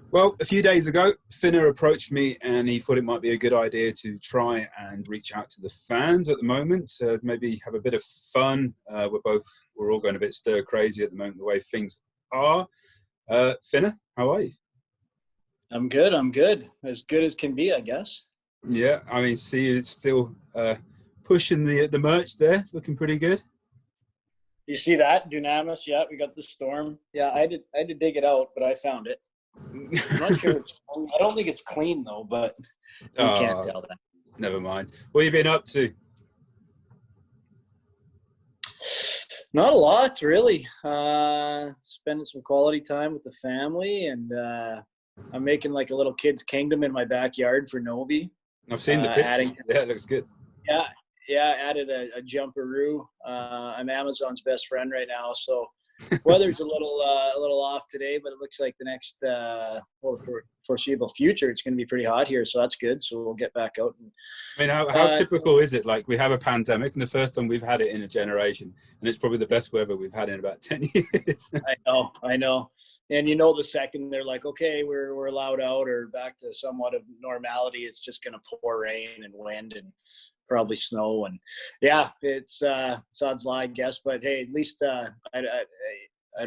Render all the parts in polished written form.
Well, a few days ago, Finner approached me and he thought it might be a good idea to try and reach out to the fans at the moment, maybe have a bit of fun. We're all going a bit stir crazy at the moment, the way things are. Finner, how are you? I'm good. I'm good. As good as can be, I guess. Yeah, I mean, see you still pushing the merch there, looking pretty good. You see that? Dunamis, yeah, we got the storm. Yeah, I had to dig it out, but I found it. I'm not sure I don't think it's clean though, but you can't tell that. Never mind. What have you been up to? Not a lot, really. Spending some quality time with the family, and I'm making like a little kid's kingdom in my backyard for Novi. I've seen the picture. Yeah, it looks good. Yeah, added a jumperoo. I'm Amazon's best friend right now, so weather's a little off today, but it looks like the next for foreseeable future it's going to be pretty hot here, so that's good. So we'll get back out. I mean, how typical is it? Like, we have a pandemic, and the first time we've had it in a generation, and it's probably the best weather we've had in about 10 years. I know. And the second they're like, okay, we're allowed out or back to somewhat of normality, it's just going to pour rain and wind and probably snow. And yeah, it's odds lie, I guess. But hey, at least I'd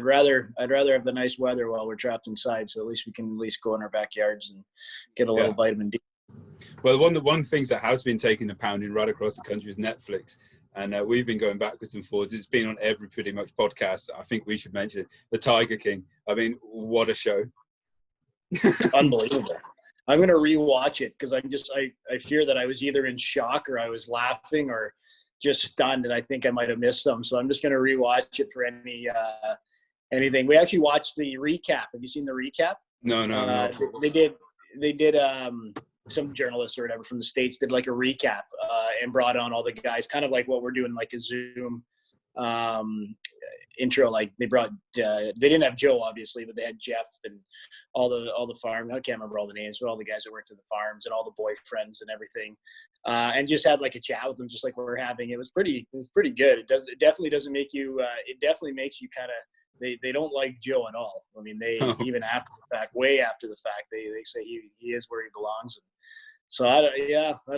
rather have the nice weather while we're trapped inside. So at least we can at least go in our backyards and get a little vitamin D. Well, one of the things that has been taking a pounding right across the country is Netflix. And we've been going backwards and forwards. It's been on every pretty much podcast. I think we should mention it. The Tiger King. I mean, what a show. Unbelievable. I'm going to rewatch it because I fear that I was either in shock or I was laughing or just stunned. And I think I might have missed some. So I'm just going to rewatch it for anything. We actually watched the recap. Have you seen the recap? No. They did some journalists or whatever from the States did like a recap and brought on all the guys, kind of like what we're doing, like a Zoom intro. Like they didn't have Joe obviously, but they had Jeff and all the farm. I can't remember all the names, but all the guys that worked at the farms and all the boyfriends and everything, and just had like a chat with them, just like we're having. It was pretty good. It definitely doesn't make you. It definitely makes you kind of. They don't like Joe at all. I mean, even after the fact, way after the fact, they say he is where he belongs. So I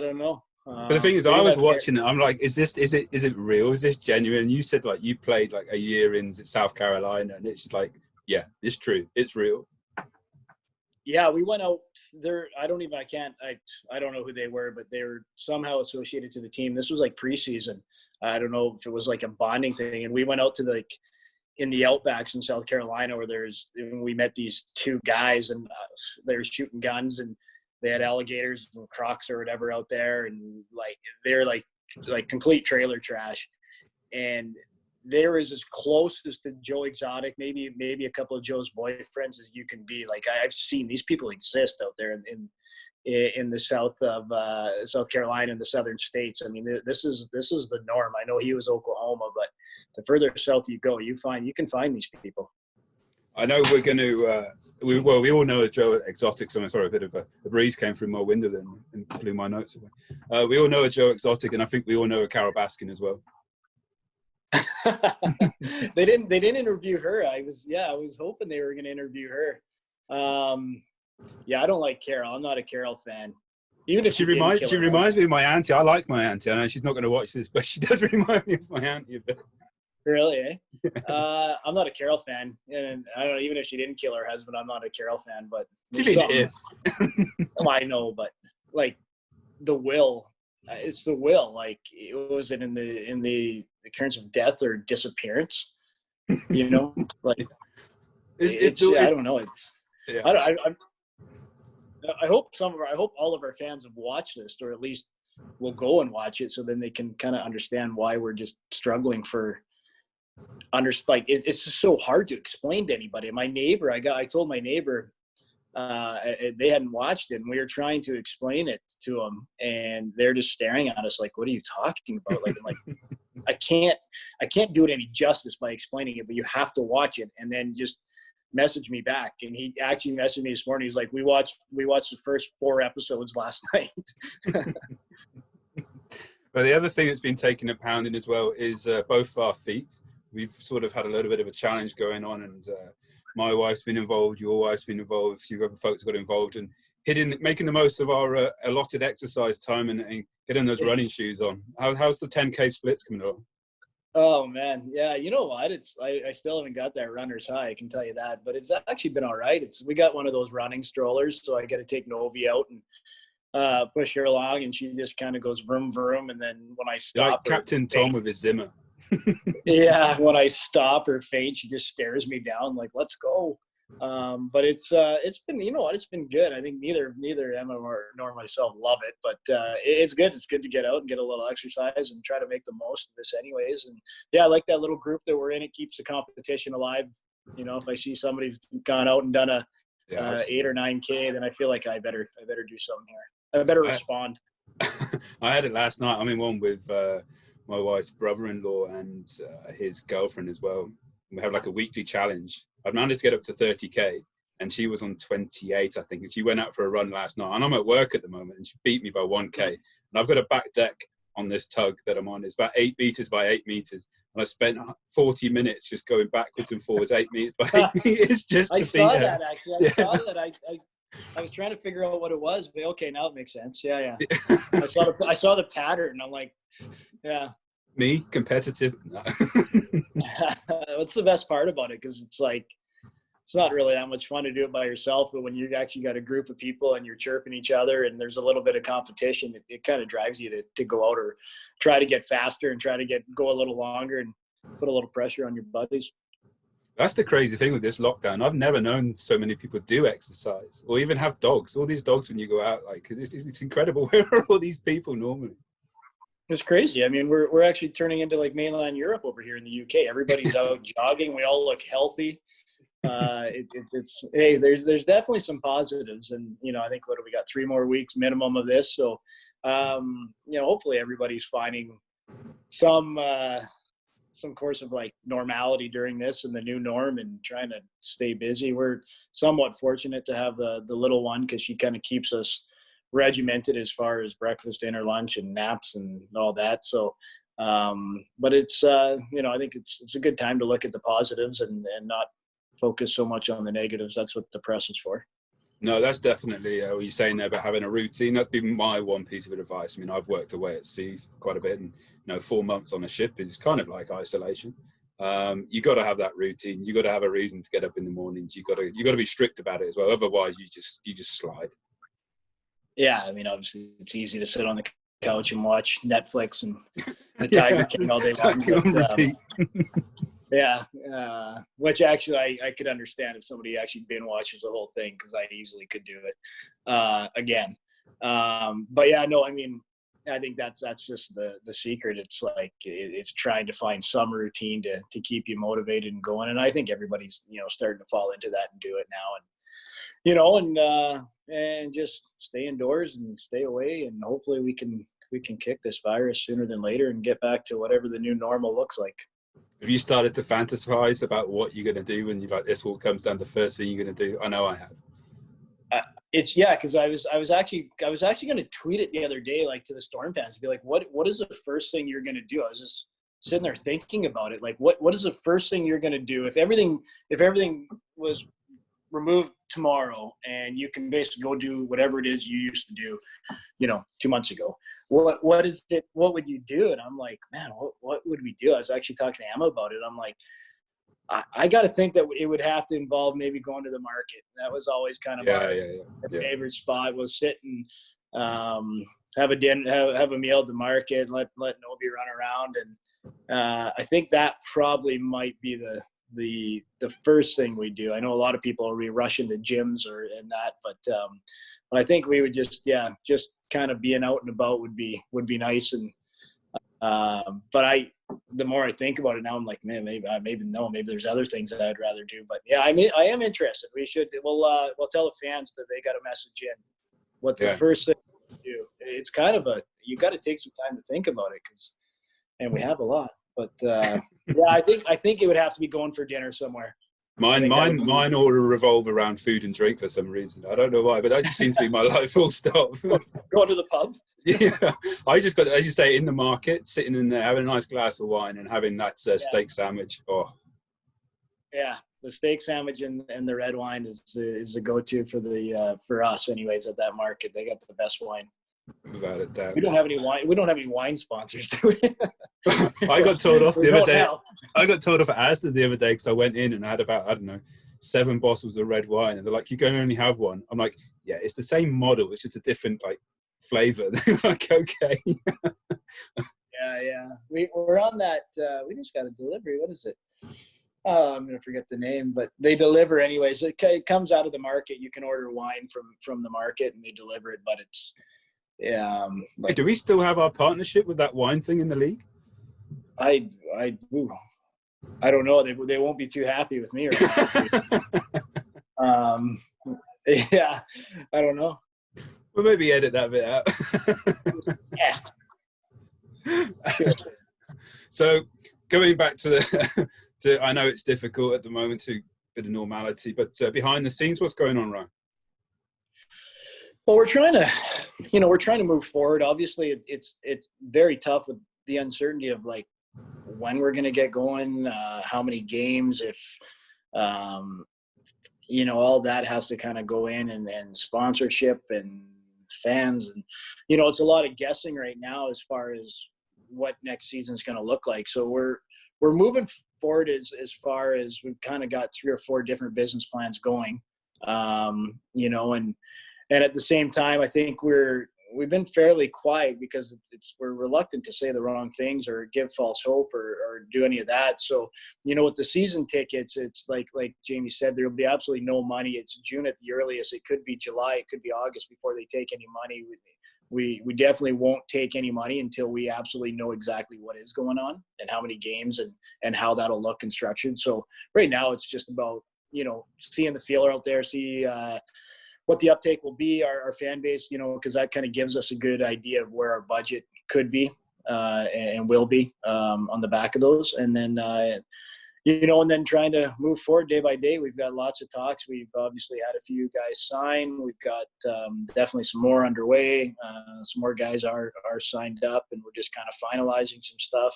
don't know. But the thing is, I was watching it. I'm like, is it real? Is this genuine? You said like you played like a year in South Carolina, and it's like, yeah, it's true. It's real. Yeah, we went out there. I don't know who they were, but they were somehow associated to the team. This was like preseason. I don't know if it was like a bonding thing. And we went out to in the outbacks in South Carolina where we met these two guys and they were shooting guns and they had alligators and crocs or whatever out there. And like, they're like complete trailer trash. And they were as close as to Joe Exotic, maybe a couple of Joe's boyfriends as you can be. Like, I've seen these people exist out there in the south of South Carolina and the southern states. I mean, this is the norm. I know he was Oklahoma, but the further south you go, you can find these people. I know we're going to. We all know a Joe Exotic. So I'm sorry, a bit of a breeze came through my window then and blew my notes away. We all know a Joe Exotic, and I think we all know a Carol Baskin as well. They didn't interview her. I was hoping they were going to interview her. I don't like Carol. I'm not a Carol fan. Even if she reminds me of my auntie. I like my auntie. I know she's not going to watch this, but she does remind me of my auntie a bit. Really, eh? I'm not a Carol fan, and I don't know. Even if she didn't kill her husband, I'm not a Carol fan. But if I know, but like the will, it's the will. Like, was it in the occurrence of death or disappearance? Like I don't know. It's I hope all of our fans have watched this, or at least will go and watch it, so then they can kind of understand why we're just struggling for. It's just so hard to explain to anybody. My neighbor, I told my neighbor, they hadn't watched it, and we were trying to explain it to them, and they're just staring at us like, "What are you talking about?" Like, I'm like, I can't do it any justice by explaining it, but you have to watch it and then just message me back. And he actually messaged me this morning. He's like, we watched the first 4 episodes last night. Well, the other thing that's been taking a pounding as well is both our feet. We've sort of had a little bit of a challenge going on, and my wife's been involved, your wife's been involved, a few other folks got involved, and making the most of our allotted exercise time and getting those running shoes on. How's the 10K splits coming along? Oh man, yeah. You know what? I still haven't got that runner's high. I can tell you that, but it's actually been all right. We got one of those running strollers, so I got to take Novi out and push her along, and she just kind of goes vroom vroom. And then when I stop, like Captain Tom with his Zimmer. Yeah, when I stop or faint, she just stares me down like, "Let's go." But it's been, you know what, it's been good. I think neither Emma nor myself love it, but it's good. It's good to get out and get a little exercise and try to make the most of this anyways. And yeah, I like that little group that we're in. It keeps the competition alive. You know, if I see somebody's gone out and done a 8 or 9K, then I feel like I better do something here. I better respond. I had it last night. I'm in one with my wife's brother-in-law and his girlfriend as well. We have like a weekly challenge. I've managed to get up to 30K, and she was on 28, I think. And she went out for a run last night. And I'm at work at the moment, and she beat me by 1K. And I've got a back deck on this tug that I'm on. It's about 8 meters by 8 meters. And I spent 40 minutes just going backwards and forwards, 8 meters by 8 meters. Just I to saw beat that, her. actually. I saw that. I was trying to figure out what it was, but okay, now it makes sense. Yeah. I saw the pattern. I'm like, yeah. Me, competitive. No. What's the best part about it? Because it's like, it's not really that much fun to do it by yourself, but when you actually got a group of people and you're chirping each other and there's a little bit of competition, it kind of drives you to go out or try to get faster and try to go a little longer and put a little pressure on your buddies. That's the crazy thing with this lockdown. I've never known so many people do exercise or even have dogs. All these dogs when you go out, like it's incredible. Where are all these people normally? It's crazy. I mean, we're actually turning into like mainland Europe over here in the UK. Everybody's out jogging. We all look healthy. Hey, there's definitely some positives, and you know, I think we got 3 more weeks minimum of this. So, you know, hopefully everybody's finding some course of like normality during this and the new norm and trying to stay busy. We're somewhat fortunate to have the little one because she kind of keeps us regimented as far as breakfast, dinner, lunch, and naps and all that. So, but it's, you know, I think it's a good time to look at the positives and not focus so much on the negatives. That's what the press is for. No, that's definitely what you're saying there about having a routine. That's been my one piece of advice. I mean, I've worked away at sea quite a bit, and you know, 4 months on a ship is kind of like isolation. You got to have that routine. You got to have a reason to get up in the mornings. You got to be strict about it as well. Otherwise, you just slide. Yeah, I mean, obviously, it's easy to sit on the couch and watch Netflix and the Tiger King all day long. Yeah, which actually I could understand if somebody actually binge watches the whole thing because I easily could do it again. But yeah, no, I mean, I think that's just the secret. It's like it's trying to find some routine to keep you motivated and going. And I think everybody's, you know, starting to fall into that and do it now. And you know, and just stay indoors and stay away, and hopefully we can kick this virus sooner than later and get back to whatever the new normal looks like. Have you started to fantasize about what you're going to do when you like this all comes down to the first thing you're going to do? I know I have. It's because I was actually going to tweet it the other day, like to the Storm fans, be like, what is the first thing you're going to do? I was just sitting there thinking about it, like what is the first thing you're going to do if everything was removed tomorrow and you can basically go do whatever it is you used to do, you know, 2 months ago. What would you do? And I'm like, man, what would we do? I was actually talking to Emma about it. I'm like, I got to think that it would have to involve maybe going to the market. That was always kind of our favorite spot, was sit and have a dinner, have a meal at the market, let Novi run around. And I think that probably might be the first thing we do. I know a lot of people will be rushing to gyms and that, but I think we would just kind of being out and about would be nice. And but the more I think about it now, I'm like, man, maybe there's other things that I'd rather do. But yeah, I am interested. We'll tell the fans that they got to message in what the first thing to do. It's kind of you got to take some time to think about it and we have a lot. But yeah, I think it would have to be going for dinner somewhere. Mine all revolve around food and drink for some reason. I don't know why, but that just seems to be my life. Full stop. Going to the pub. Yeah, I just got, as you say, in the market, sitting in there, having a nice glass of wine and having that steak sandwich. Oh, yeah. The steak sandwich and the red wine is the go-to for us anyways at that market. They got the best wine. Without a doubt. We don't have any wine sponsors, do we? I got told off the other day. Now. I got told off at Asda the other day because I went in and I had about, I don't know, 7 bottles of red wine, and they're like, "You can only have one." I'm like, "Yeah, it's the same model. It's just a different like flavor." They're like, "Okay." Yeah. We're on that. We just got a delivery. What is it? Oh, I'm gonna forget the name, but they deliver anyways. It comes out of the market. You can order wine from the market, and they deliver it. But it's Hey, do we still have our partnership with that wine thing in the league? I don't know. They won't be too happy with me right now. Yeah, I don't know. We'll maybe edit that bit out. Yeah. So going back to I know it's difficult at the moment to bit of normality, but behind the scenes, what's going on, Ryan? Well, we're trying to move forward. Obviously, it's very tough with the uncertainty of like when we're going to get going, how many games, if all that has to kind of go in, and sponsorship and fans, and it's a lot of guessing right now as far as what next season is going to look like. So we're moving forward as far as we've kind of got 3 or 4 different business plans going, and at the same time, I think we've been fairly quiet because we're reluctant to say the wrong things or give false hope or do any of that. So, with the season tickets, it's like Jamie said, there will be absolutely no money. It's June at the earliest. It could be July. It could be August before they take any money. We definitely won't take any money until we absolutely know exactly what is going on and how many games and how that'll look and structured. So right now it's just about, seeing the feeler out there, see what the uptake will be, our fan base, because that kind of gives us a good idea of where our budget could be and will be on the back of those. And then, and then trying to move forward day by day. We've got lots of talks. We've obviously had a few guys sign. We've got definitely some more underway. Some more guys are signed up, and we're just kind of finalizing some stuff.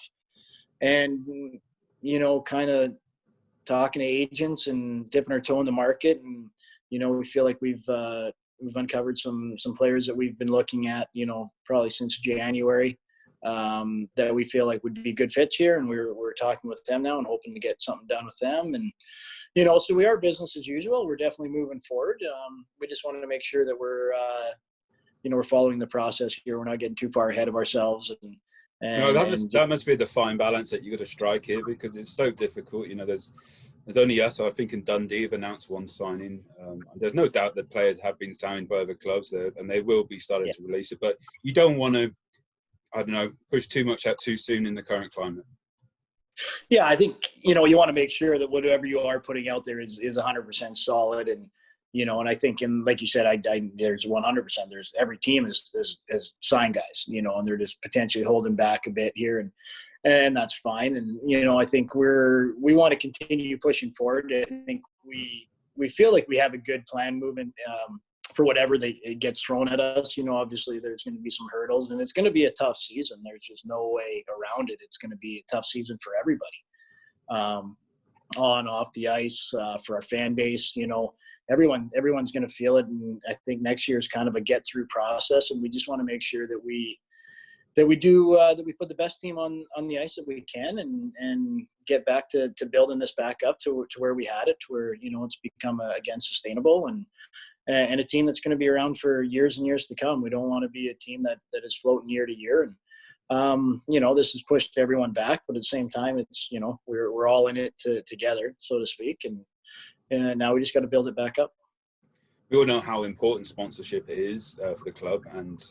And, kind of talking to agents and dipping our toe in the market. And, we feel like we've uncovered some players that we've been looking at, probably since January, that we feel like would be good fits here. And we're talking with them now and hoping to get something done with them. And, so we are business as usual. We're definitely moving forward. We just wanted to make sure that we're following the process here. We're not getting too far ahead of ourselves. That must be the fine balance that you got to strike here, because it's so difficult. There's only us, I think, in Dundee have announced one signing. There's no doubt that players have been signed by other clubs there, and they will be starting to release it. But you don't want to, push too much out too soon in the current climate. Yeah, I think, you want to make sure that whatever you are putting out there is 100% solid. And, and I think, and like you said, there's 100%. There's every team has signed guys, and they're just potentially holding back a bit here. And that's fine. And, I think we want to continue pushing forward. I think we feel like we have a good plan moving for whatever it gets thrown at us. Obviously there's going to be some hurdles, and it's going to be a tough season. There's just no way around it. It's going to be a tough season for everybody, on, off the ice, for our fan base. Everyone's going to feel it. And I think next year is kind of a get through process. And we just want to make sure that we put the best team on the ice that we can, and get back to building this back up to where we had it, to where, it's become again sustainable and a team that's going to be around for years and years to come. We don't want to be a team that is floating year to year. And, this has pushed everyone back, but at the same time, it's, we're all in it together, so to speak. And now we just got to build it back up. We all know how important sponsorship is for the club, and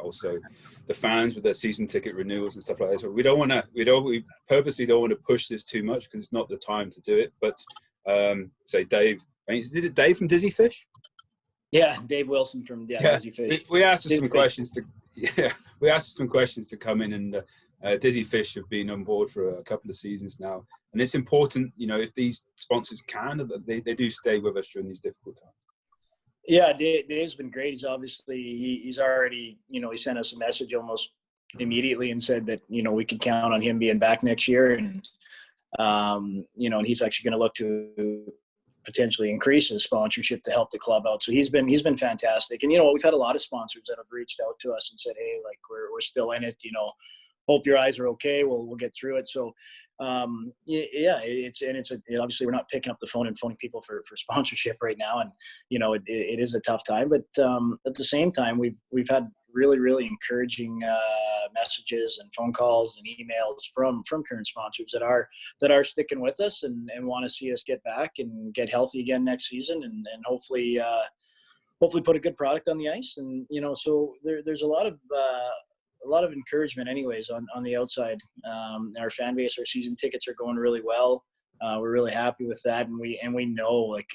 also the fans with their season ticket renewals and stuff like that. So we purposely don't want to push this too much, because it's not the time to do it. But say Dave, is it Dave from Dizzy Fish? Yeah, Dave Wilson from Dizzy Fish. We asked some questions to come in, and Dizzy Fish have been on board for a couple of seasons now, and it's important, if these sponsors can, they do stay with us during these difficult times. Yeah, Dave's been great. He's obviously he's already, he sent us a message almost immediately and said that, we could count on him being back next year. And, and he's actually going to look to potentially increase his sponsorship to help the club out. So he's been fantastic. And, we've had a lot of sponsors that have reached out to us and said, hey, like we're still in it, hope your eyes are okay. We'll get through it. So, obviously we're not picking up the phone and phoning people for sponsorship right now. And, it is a tough time, but at the same time, we've had really, really encouraging messages and phone calls and emails from current sponsors that are sticking with us and want to see us get back and get healthy again next season and hopefully put a good product on the ice. And, so there's a lot of encouragement anyways on the outside. Our fan base, our season tickets are going really well. We're really happy with that. And we know like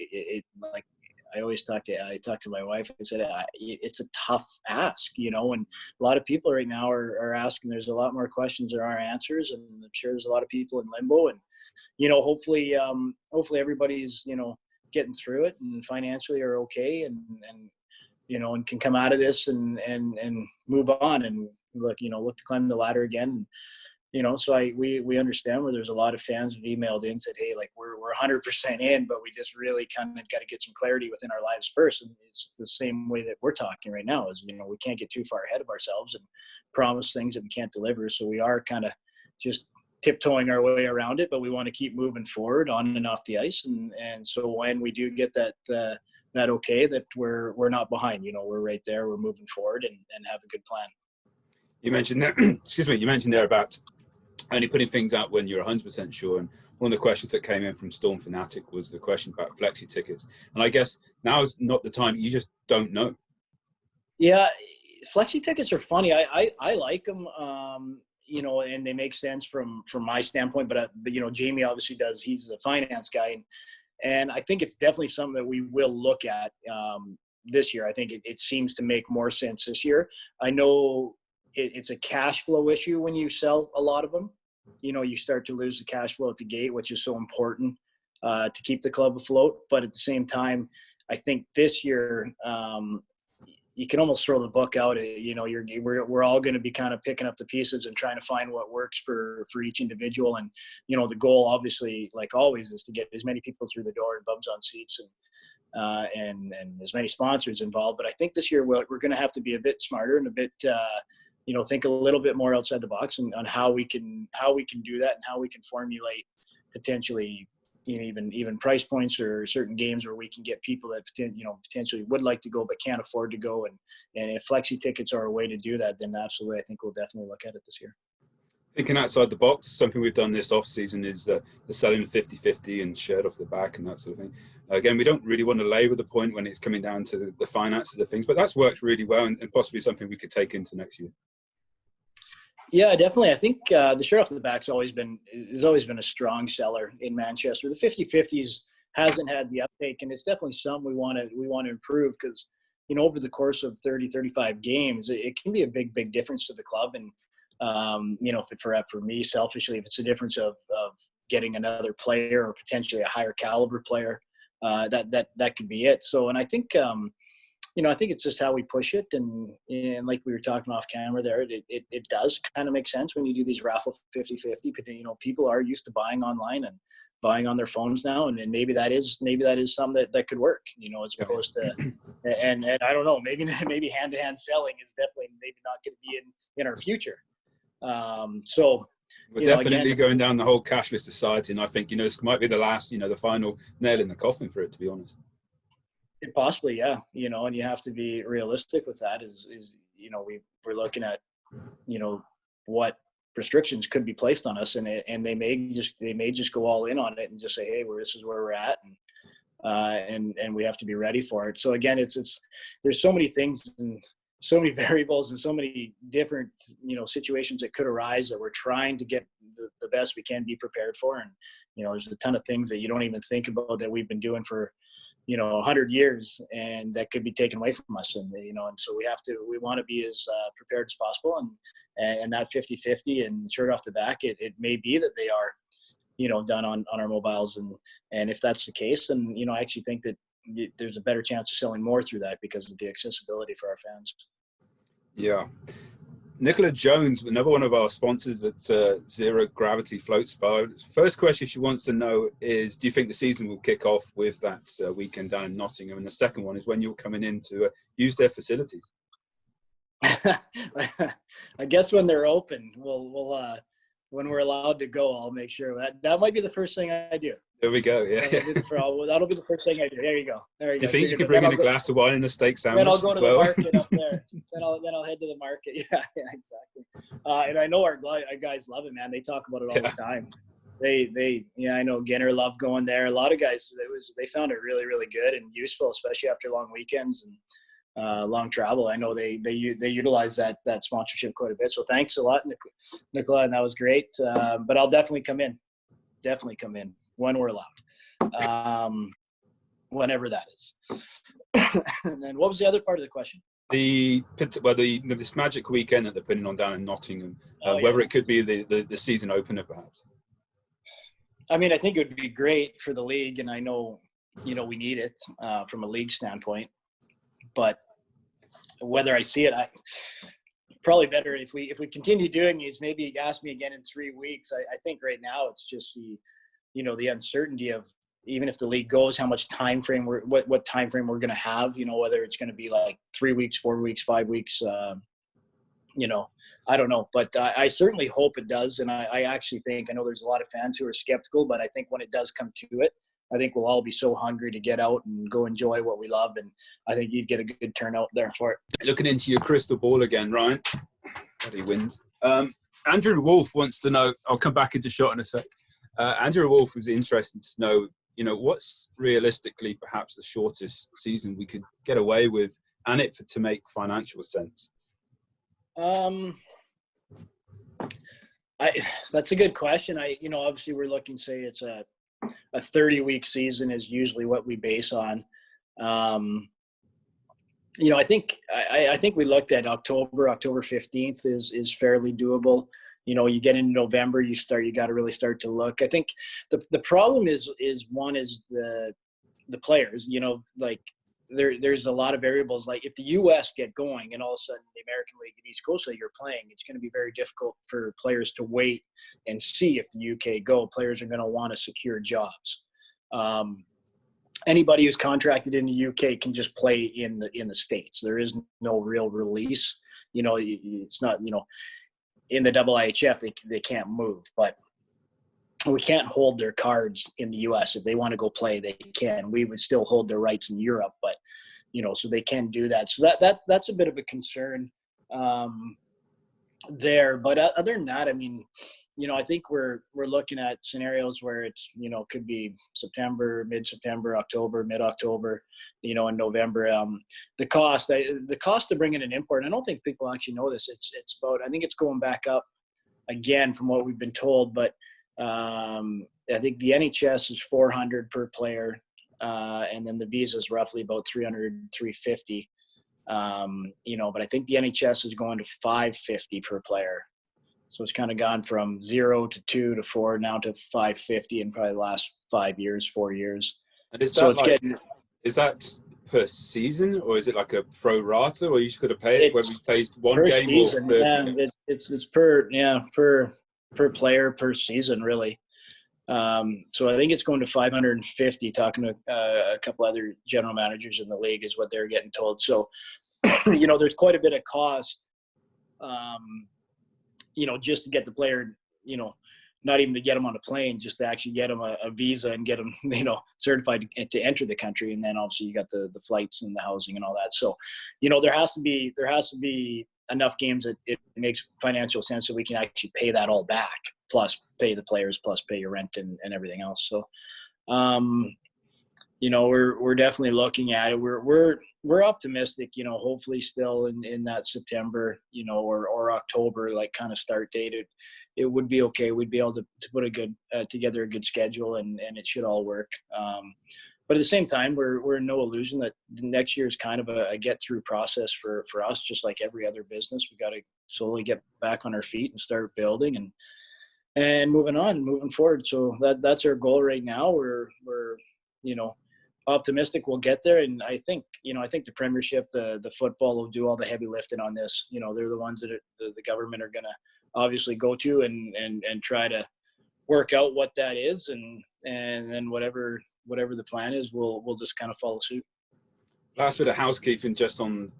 I always talk to my wife. I said, it's a tough ask, and a lot of people right now are asking, there's a lot more questions than are answers. And I'm sure there's a lot of people in limbo and, hopefully everybody's, getting through it and financially are okay and can come out of this and move on and look to climb the ladder again. So we understand where there's a lot of fans who've emailed in, said, hey, like we're 100% in, but we just really kind of got to get some clarity within our lives first. And it's the same way that we're talking right now is, we can't get too far ahead of ourselves and promise things that we can't deliver. So we are kind of just tiptoeing our way around it, but we want to keep moving forward on and off the ice. And so when we do get that okay, that we're not behind, we're right there, we're moving forward and have a good plan. You mentioned that, you mentioned there about only putting things out when you're 100% sure. And one of the questions that came in from Storm Fanatic was the question about flexi tickets. And I guess now is not the time. You just don't know. Yeah, flexi tickets are funny. I like them, and they make sense from my standpoint. But Jamie obviously does. He's a finance guy, and I think it's definitely something that we will look at this year. I think it seems to make more sense this year. I know it's a cash flow issue when you sell a lot of them. You start to lose the cash flow at the gate, which is so important to keep the club afloat. But at the same time, I think this year you can almost throw the book out. We're all going to be kind of picking up the pieces and trying to find what works for each individual. And the goal, obviously, like always, is to get as many people through the door and bums on seats and as many sponsors involved. But I think this year we're going to have to be a bit smarter and a bit. Think a little bit more outside the box and on how we can do that and how we can formulate potentially even price points or certain games where we can get people that potentially would like to go but can't afford to go. And if flexi tickets are a way to do that, then absolutely, I think we'll definitely look at it this year. Thinking outside the box, something we've done this off season is the selling the 50-50 and shirt off the back and that sort of thing. Again, we don't really want to labour the point when it's coming down to the finances of things, but that's worked really well and possibly something we could take into next year. Yeah, definitely. I think the shirt off the back's always been a strong seller in Manchester. The 50-50s hasn't had the uptake, and it's definitely something we want to improve because, over the course of 30, 35 games, it can be a big difference to the club. And, for me, selfishly, if it's a difference of getting another player or potentially a higher caliber player, that could be it. So, and I think, I think it's just how we push it. And like we were talking off camera there, it does kind of make sense when you do these raffle 50-50. People are used to buying online and buying on their phones now. And maybe that is something that could work, as opposed to, and I don't know, maybe hand-to-hand selling is definitely maybe not going to be in our future. So we're definitely going down the whole cashless society. And I think, this might be the last, the final nail in the coffin for it, to be honest. Possibly, yeah. And you have to be realistic with that is we're looking at, what restrictions could be placed on us and they may just go all in on it and just say, hey, this is where we're at. And we have to be ready for it. So again, there's so many things and so many variables and so many different, situations that could arise that we're trying to get the best we can be prepared for. And, there's a ton of things that you don't even think about that we've been doing for, 100 years and that could be taken away from us. And, and so we want to be as prepared as possible and that 50-50 and shirt off the back, it may be that they are, done on our mobiles. And if that's the case, then, I actually think that there's a better chance of selling more through that because of the accessibility for our fans. Yeah. Nicola Jones, another one of our sponsors at Zero Gravity Float Spa. First question she wants to know is, do you think the season will kick off with that weekend down in Nottingham? And the second one is when you're coming in to use their facilities. I guess when they're open, we'll when we're allowed to go, I'll make sure that might be the first thing I do. There we go. Yeah. That'll be the first thing I do. There you go. Do you think you could bring in a glass of wine and a steak sandwich? Then I'll go to the market up there. Then I'll head to the market. Yeah, exactly. And I know our guys love it, man. They talk about it all the time. I know Ginner loved going there. A lot of guys, they found it really, really good and useful, especially after long weekends and long travel. I know they utilize that sponsorship quite a bit. So thanks a lot, Nicola, and that was great. But I'll definitely come in. When we're allowed, whenever that is. And then what was the other part of the question? This magic weekend that they're putting on down in Nottingham, whether it could be the season opener, perhaps. I mean, I think it would be great for the league, and I know, we need it from a league standpoint. But whether I see it, probably better if we continue doing these. Maybe ask me again in 3 weeks. I think right now it's just the uncertainty of, even if the league goes, how much time frame what time frame we're going to have, whether it's going to be like 3 weeks, 4 weeks, 5 weeks, I don't know, but I certainly hope it does. And I actually think, I know there's a lot of fans who are skeptical, but I think when it does come to it, I think we'll all be so hungry to get out and go enjoy what we love. And I think you'd get a good turnout there for it. Looking into your crystal ball again, Ryan. Bloody wind. Andrew Wolf wants to know, I'll come back into shot in a sec. Andrew Wolf was interested to know, what's realistically perhaps the shortest season we could get away with, and to make financial sense. That's a good question. Obviously we're looking, say it's a 30-week season is usually what we base on. I think we looked at October 15th is fairly doable. You get into November, you got to really start to look. I think the problem is the players, there's a lot of variables. Like if the U.S. get going and all of a sudden the American League and East Coast League are playing, it's going to be very difficult for players to wait and see if the UK go. Players are going to want to secure jobs. Anybody who's contracted in the UK can just play in the States. There is no real release. It's not, in the IIHF, they can't move, but we can't hold their cards in the US. If they want to go play, they can. We would still hold their rights in Europe, but so they can do that. So that's a bit of a concern there. But other than that, I mean, I think we're looking at scenarios where it's, could be September, mid-September, October, mid-October, in November. The cost to bring in an import, I don't think people actually know this. It's about, I think it's going back up again from what we've been told, but I think the NHS is $400 per player, and then the visa is roughly about $300, $350. But I think the NHS is going to $550 per player. So it's kind of gone from 0 to 2 to 4 now to $550 in probably the last 4 years. And is that is that per season, or is it like a pro rata, or you just got to pay it when we plays one game season, or 30? Yeah, it's per player per season, really. So I think it's going to 550. Talking to a couple other general managers in the league is what they're getting told. So there's quite a bit of cost. Just to get the player, not even to get them on a plane, just to actually get them a visa and get them, certified to enter the country. And then obviously you got the flights and the housing and all that. So, there has to be enough games that it makes financial sense so we can actually pay that all back, plus pay the players, plus pay your rent and everything else. So, we're definitely looking at it. We're optimistic, hopefully still in that September, or October, like kind of start date. It would be okay. We'd be able to put together a good schedule and it should all work. But at the same time, we're in no illusion that the next year is kind of a get through process for us, just like every other business. We got to slowly get back on our feet and start building and moving forward. So that's our goal right now. We're optimistic we'll get there. And I think the Premiership, the football will do all the heavy lifting on this. They're the ones that the government are going to obviously go to and try to work out what that is. And then whatever the plan is, we'll just kind of follow suit. Last bit of housekeeping just on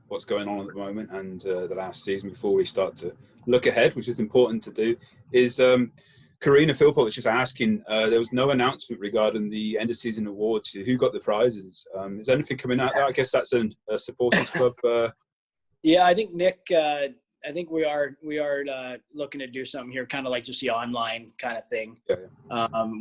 what's going on at the moment and the last season before we start to look ahead, which is important to do, is Karina Philpott was just asking, there was no announcement regarding the end of season awards. Who got the prizes? Is anything coming out there? I guess that's a supporters club. Yeah, I think Nick, I think we are looking to do something here, kind of like just the online kind of thing,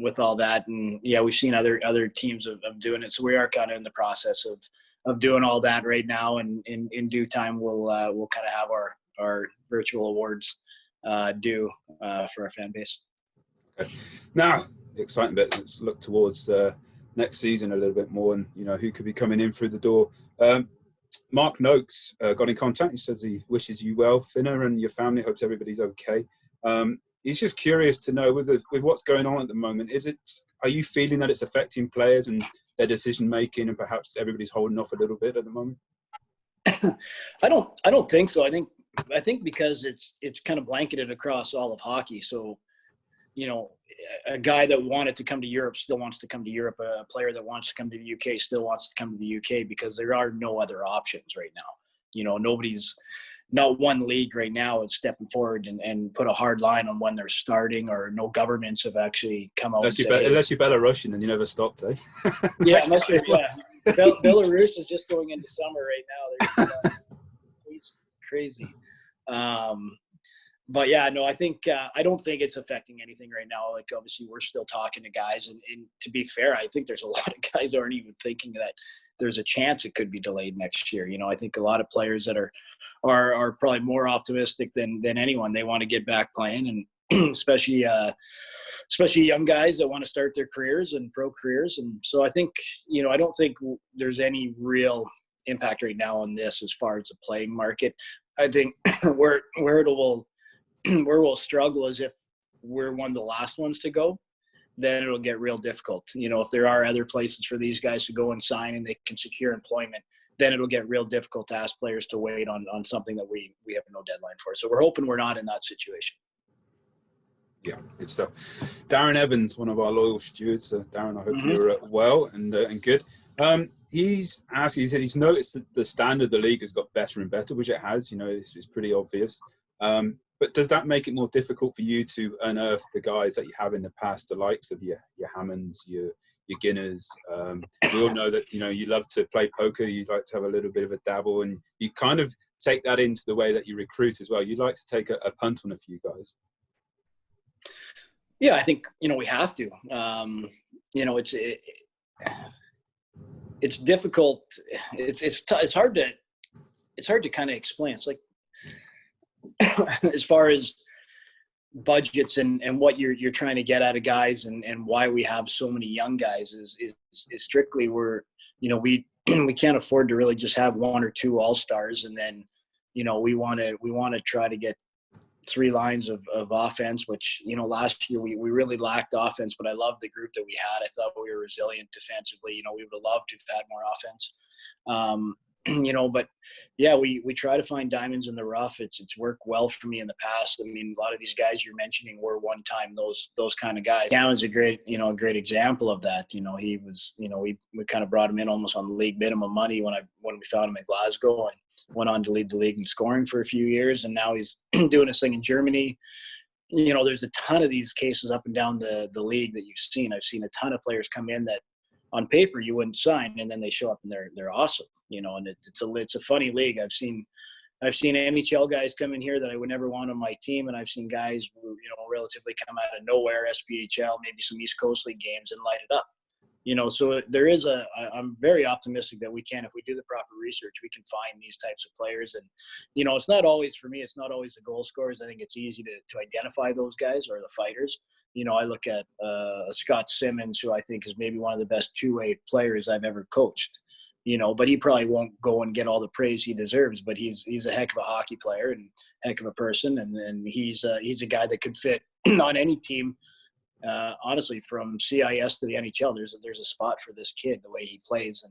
with all that. And yeah, we've seen other teams of doing it. So we are kind of in the process of doing all that right now. And in due time, we'll kind of have our virtual awards due for our fan base. Okay. Now, the exciting bit, let's look towards next season a little bit more, and who could be coming in through the door. Mark Noakes got in contact. He says he wishes you well, Finner, and your family. Hopes everybody's okay. He's just curious to know with what's going on at the moment. Are you feeling that it's affecting players and their decision making, and perhaps everybody's holding off a little bit at the moment? I don't think so. I think because it's kind of blanketed across all of hockey. So, a guy that wanted to come to Europe still wants to come to Europe. A player that wants to come to the UK still wants to come to the UK because there are no other options right now. Not one league right now is stepping forward and put a hard line on when they're starting, or no governments have actually come out. Unless you're Belarusian and you never stopped, eh? Yeah, unless you're, Belarus is just going into summer right now. It's crazy. But yeah, no, I don't think it's affecting anything right now. Like, obviously we're still talking to guys, and to be fair, I think there's a lot of guys that aren't even thinking that there's a chance it could be delayed next year. I think a lot of players that are probably more optimistic than anyone. They want to get back playing, and especially young guys that want to start their careers and pro careers. And so I think, I don't think there's any real impact right now on this as far as the playing market. I think where we'll struggle is if we're one of the last ones to go, then it'll get real difficult. If there are other places for these guys to go and sign and they can secure employment, then it'll get real difficult to ask players to wait on something that we have no deadline for. So we're hoping we're not in that situation. Yeah, good stuff. Darren Evans, one of our loyal stewards. Darren, I hope you're well and good. He's asking, he said he's noticed that the standard of the league has got better and better, which it has. It's pretty obvious. But does that make it more difficult for you to unearth the guys that you have in the past, the likes of your Hammonds, your Ginners? We all know that, you love to play poker. You'd like to have a little bit of a dabble, and you kind of take that into the way that you recruit as well. You'd like to take a punt on a few guys. Yeah, I think, we have to. It's difficult. It's hard to kind of explain. It's like, as far as budgets and what you're trying to get out of guys and why we have so many young guys is strictly we can't afford to really just have one or two all-stars, and then we want to try to get three lines of offense, which last year we really lacked offense, but I loved the group that we had. I thought we were resilient defensively. We would have loved to have had more offense. But yeah, we try to find diamonds in the rough. It's worked well for me in the past. I mean, a lot of these guys you're mentioning were one time those kind of guys. Cameron's a great example of that. He was, we kind of brought him in almost on league minimum money when we found him in Glasgow, and went on to lead the league in scoring for a few years, and now he's doing his thing in Germany. There's a ton of these cases up and down the league that you've seen. I've seen a ton of players come in that on paper you wouldn't sign, and then they show up and they're awesome. And it's a funny league. I've seen NHL guys come in here that I would never want on my team, and I've seen guys who relatively come out of nowhere, SPHL, maybe some East Coast League games, and light it up. So there is I'm very optimistic that we can, if we do the proper research, we can find these types of players. And it's not always, for me, it's not always the goal scorers. I think it's easy to identify those guys, or the fighters. I look at Scott Simmons, who I think is maybe one of the best two-way players I've ever coached. But he probably won't go and get all the praise he deserves, but he's a heck of a hockey player and heck of a person. And he's a guy that could fit on any team honestly, from CIS to the NHL, there's a spot for this kid, the way he plays,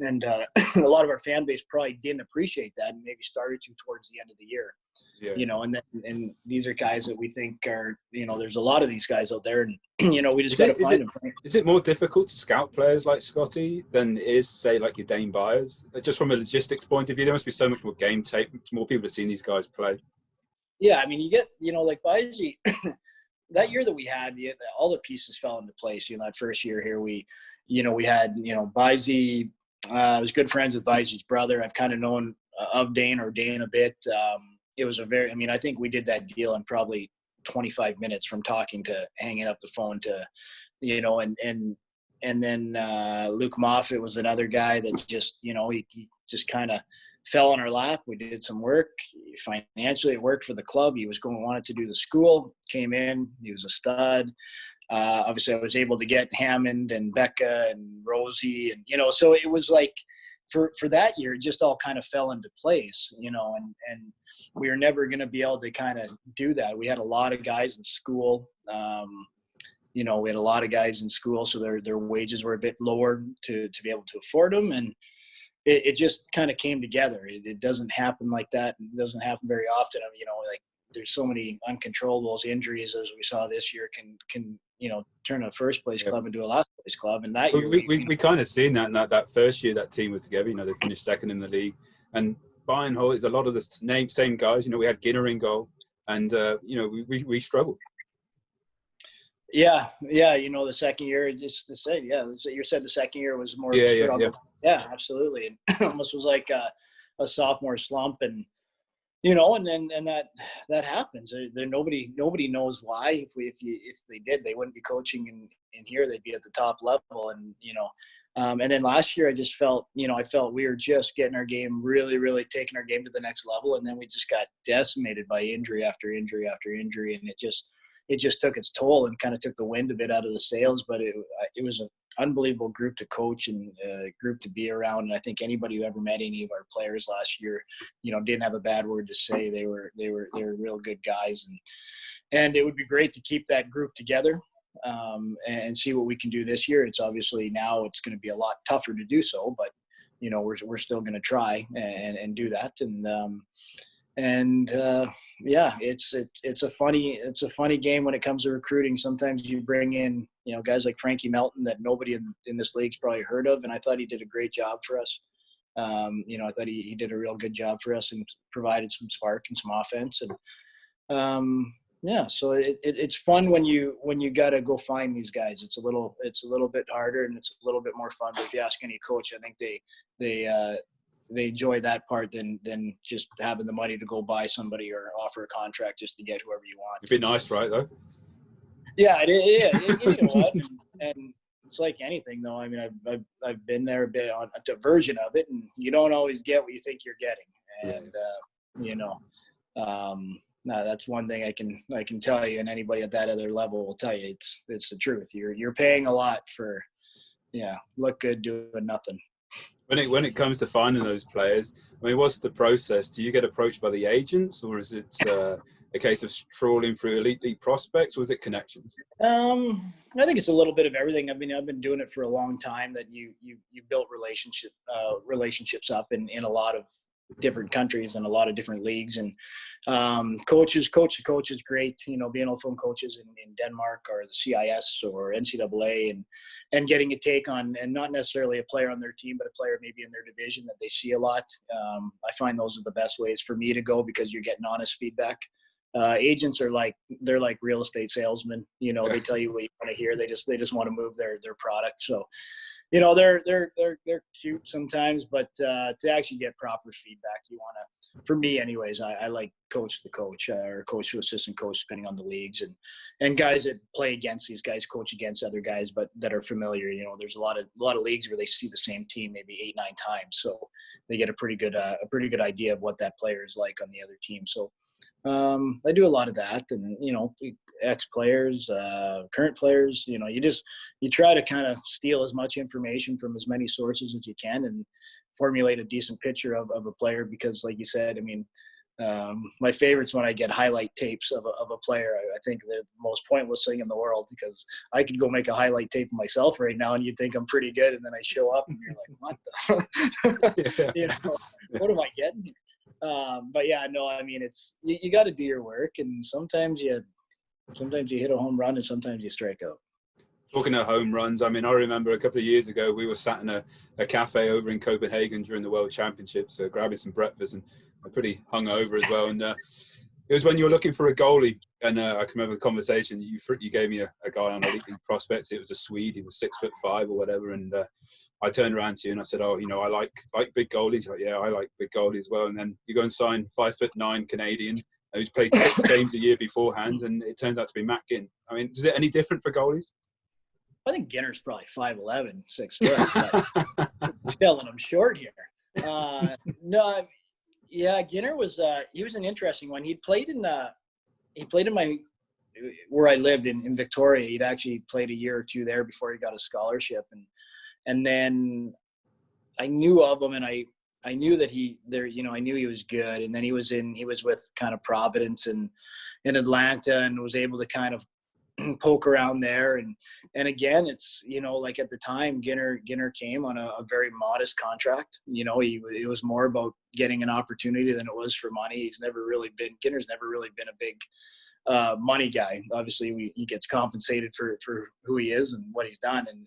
and a lot of our fan base probably didn't appreciate that, and maybe started to towards the end of the year. Yeah. And these are guys that we think are, there's a lot of these guys out there, and we just got to find them. Is it more difficult to scout players like Scotty than it is, say, like your Dane Byers? Just from a logistics point of view, there must be so much more game tape, more people have seen these guys play. Yeah, I mean, you get, like Byzie, that year that we had, all the pieces fell into place. That first year here, we had, Byzie. I was good friends with Byzie's brother. I've kind of known of Dane a bit. It was I think we did that deal in probably 25 minutes from talking to hanging up the phone to, and then Luke Moffat was another guy that just, he just kind of fell on our lap. We did some work. Financially, it worked for the club. He wanted to do the school, came in, he was a stud. Obviously, I was able to get Hammond and Becca and Rosie, and so it was like for that year, it just all kind of fell into place, and we were never going to be able to kind of do that. We had a lot of guys in school. We had a lot of guys in school, so their wages were a bit lower to be able to afford them, and it just kind of came together. It doesn't happen like that. It doesn't happen very often. Like there's so many uncontrollables, injuries as we saw this year can turn a first place club into a last place club. And that year we kind of seen that in that first year that team was together. They finished second in the league, and by and whole, it's a lot of the same guys. We had Ginner in goal, and we struggled. Yeah. The second year, just to say, you said the second year was more of a struggle. Yeah, absolutely. It almost was like a sophomore slump, and and that happens. Nobody knows why. If they did, they wouldn't be coaching in here. They'd be at the top level, and and then last year I just felt, I felt we were just getting our game really, really taking our game to the next level, and then we just got decimated by injury after injury after injury, and it just took its toll and kind of took the wind a bit out of the sails. But it was an unbelievable group to coach and a group to be around. And I think anybody who ever met any of our players last year, didn't have a bad word to say. They were real good guys, and it would be great to keep that group together and see what we can do this year. It's obviously now it's going to be a lot tougher to do so, but we're still going to try and do that. It's a funny game when it comes to recruiting. Sometimes you bring in, guys like Frankie Melton that nobody in this league's probably heard of. And I thought he did a great job for us. I thought he did a real good job for us and provided some spark and some offense. And so it's fun when you got to go find these guys. It's a little bit harder and it's a little bit more fun. But if you ask any coach, I think they enjoy that part than just having the money to go buy somebody or offer a contract just to get whoever you want. It'd be nice, right, though? Yeah, you know what? And it's like anything, though. I mean, I've been there a bit on a diversion of it, and you don't always get what you think you're getting. And that's one thing I can tell you, and anybody at that other level will tell you it's the truth. You're paying a lot for look good doing nothing. When it comes to finding those players, I mean, what's the process? Do you get approached by the agents, or is it a case of trawling through elite league prospects, or is it connections? I think it's a little bit of everything. I mean, I've been doing it for a long time. That you built relationships up in a lot of different countries and a lot of different leagues, and coach to coach is great. Being able to phone coaches in Denmark or the CIS or NCAA and getting a take on, and not necessarily a player on their team, but a player maybe in their division that they see a lot. I find those are the best ways for me to go because you're getting honest feedback. Agents are they're like real estate salesmen. They tell you what you want to hear. They just want to move their product. So, they're cute sometimes, but to actually get proper feedback, you want to. For me, anyways, I like coach to coach or coach to assistant coach, depending on the leagues, and guys that play against these guys coach against other guys, but that are familiar. There's a lot of leagues where they see the same team maybe 8-9 times, so they get a pretty good idea of what that player is like on the other team. So. I do a lot of that, and ex-players, current players. You try to kind of steal as much information from as many sources as you can, and formulate a decent picture of a player. Because, like you said, I mean, My favorite's when I get highlight tapes of a player. I think the most pointless thing in the world, because I could go make a highlight tape of myself right now and you'd think I'm pretty good. And then I show up and you're like, what the, what am I getting here? But yeah, no, I mean, it's, you got to do your work, and sometimes you hit a home run and sometimes you strike out. Talking of home runs, I mean, I remember a couple of years ago, we were sat in a cafe over in Copenhagen during the World Championships, grabbing some breakfast, and I'm pretty hungover as well. And it was when you were looking for a goalie, and I can remember the conversation. You gave me a guy on Elite League Prospects. It was a Swede. He was 6'5" or whatever. And I turned around to you and I said, "Oh, I like big goalies." Like, yeah, I like big goalies as well. And then you go and sign 5'9" Canadian who's played 6 games a year beforehand, and it turned out to be Matt Ginn. I mean, is it any different for goalies? I think Ginner's probably 5'11", 6 foot. Selling him short here. No, yeah, Ginner was he was an interesting one. He played in my where I lived in Victoria. He'd actually played a year or two there before he got a scholarship, and then I knew of him, and I knew that I knew he was good. And then he was with kind of Providence and in Atlanta, and was able to kind of poke around there. And again, it's, like at the time, Ginner came on a very modest contract. It was more about getting an opportunity than it was for money. Ginner's never really been a big money guy. Obviously he gets compensated for who he is and what he's done. And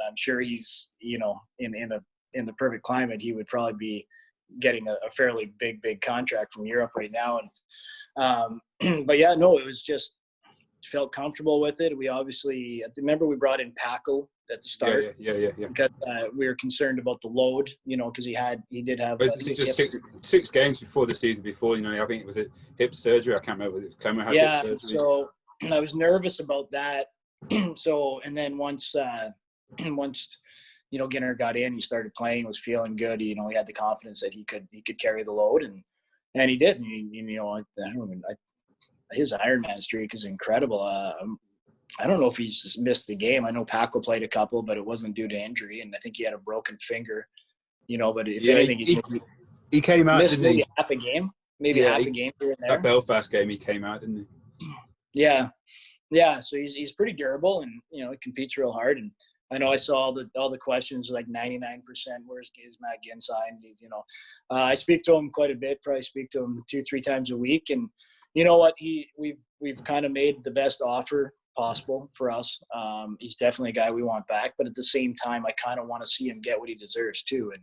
I'm sure he's, in the perfect climate, he would probably be getting a fairly big contract from Europe right now. And but yeah, no, it was just, felt comfortable with it. We obviously, remember we brought in Paco at the start. Yeah. Because we were concerned about the load, because he did have. But it's just six games before the season before. I think it was a hip surgery. I can't remember. Clemmer had hip surgery. So I was nervous about that. So, and then once Ginner got in, he started playing, was feeling good. He had the confidence that he could carry the load, and he did. His Ironman streak is incredible. I don't know if he's just missed the game. I know Paco played a couple, but it wasn't due to injury, and I think he had a broken finger. But if anything, he came out, missed didn't maybe he? half a game, half a game here and there. That Belfast game, he came out, didn't he? Yeah. So he's pretty durable, and he competes real hard. And I know I saw all the questions, like 99%. Where's Matt Ginn signed? I speak to him quite a bit. Probably speak to him 2-3 times a week, and you know what? We've kind of made the best offer possible for us. He's definitely a guy we want back, but at the same time, I kind of want to see him get what he deserves too. And